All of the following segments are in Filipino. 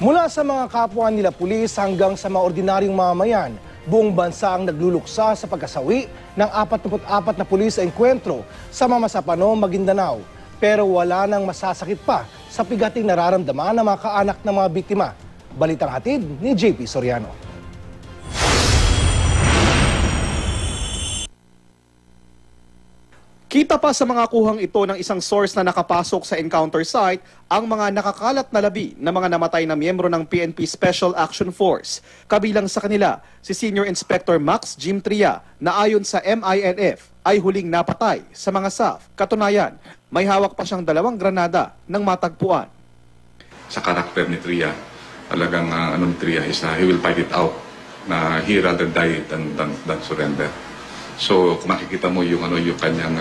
Mula sa mga kapwa nila pulis hanggang sa mga ordinaryong mamamayan, buong bansa ang nagluluksa sa pagkasawi ng 44 na pulis sa engkwentro sa Mamasapano, Maguindanao. Pero wala nang masasakit pa sa pigating nararamdaman ng mga kaanak ng mga biktima. Balitang hatid ni JP Soriano. Kita pa sa mga kuhang ito ng isang source na nakapasok sa encounter site ang mga nakakalat na labi ng mga namatay na miyembro ng PNP Special Action Force. Kabilang sa kanila si Senior Inspector Max Jim Tria na ayon sa MINF ay huling napatay sa mga SAF. Katunayan, may hawak pa siyang 2 granada ng matagpuan. Sa karakter ni Tria, talagang Tria is he will fight it out, na he rather die than surrender. So kung makikita mo yung kanyang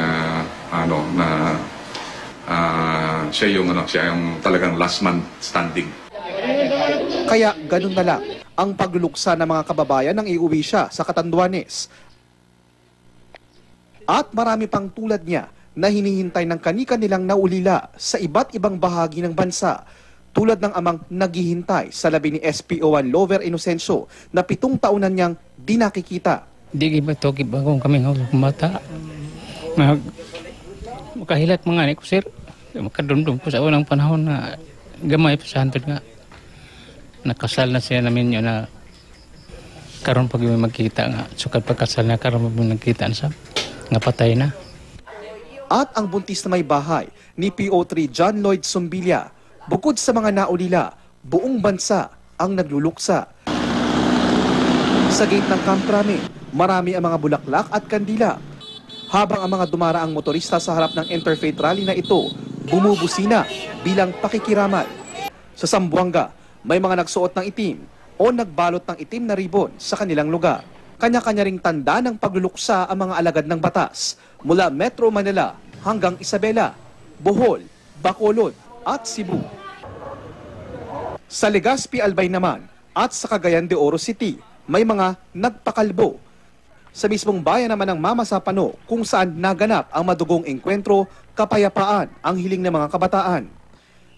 siya yung talagang last man standing. Kaya ganun na lang ang pagluluksa ng mga kababayan nang iuwi siya sa Catanduanes. At marami pang tulad niya na hinihintay ng kani-kanilang naulila sa iba't ibang bahagi ng bansa. Tulad ng amang naghihintay sa labi ni SPO1 Lover Inocencio na 7 taonan niyang di nakikita. Di ba ito kung kami mata. Makahilat mga ni ko, sir. Makadumdum ko sa unang panahon na gamay pa sa hantod nga. Nakasal na siya namin yun na karon pag yung magkita nga. Sukat pagkasal na karon pag yung nagkita na sa nga patay na. At ang buntis na may bahay ni PO3 John Lloyd Sumbilya, bukod sa mga naulila, buong bansa ang nagluluksa. Sa gate ng Camp Crame, marami ang mga bulaklak at kandila. Habang ang mga dumaraang motorista sa harap ng interfaith rally na ito, bumubusina bilang pakikiramay. Sa Zamboanga, may mga nagsuot ng itim o nagbalot ng itim na ribon sa kanilang lugar. Kanya-kanya ring tanda ng pagluluksa ang mga alagad ng batas mula Metro Manila hanggang Isabela, Bohol, Bacolod at Cebu. Sa Legazpi, Albay naman at sa Cagayan de Oro City, may mga nagpakalbo. Sa mismong bayan naman ng Mamasapano kung saan naganap ang madugong engkwentro, kapayapaan ang hiling ng mga kabataan.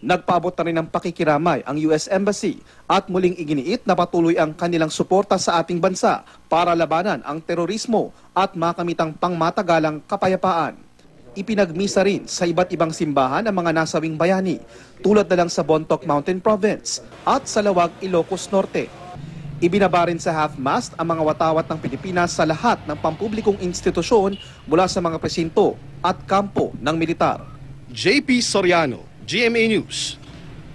Nagpaabot na rin ng pakikiramay ang US Embassy at muling iginiit na patuloy ang kanilang suporta sa ating bansa para labanan ang terorismo at makamitang pangmatagalang kapayapaan. Ipinagmisa rin sa iba't ibang simbahan ang mga nasawing bayani tulad na lang sa Bontoc Mountain Province at sa Lawag, Ilocos Norte. Ibinaba rin sa half-mast ang mga watawat ng Pilipinas sa lahat ng pampublikong institusyon mula sa mga presinto at kampo ng militar. JP Soriano, GMA News.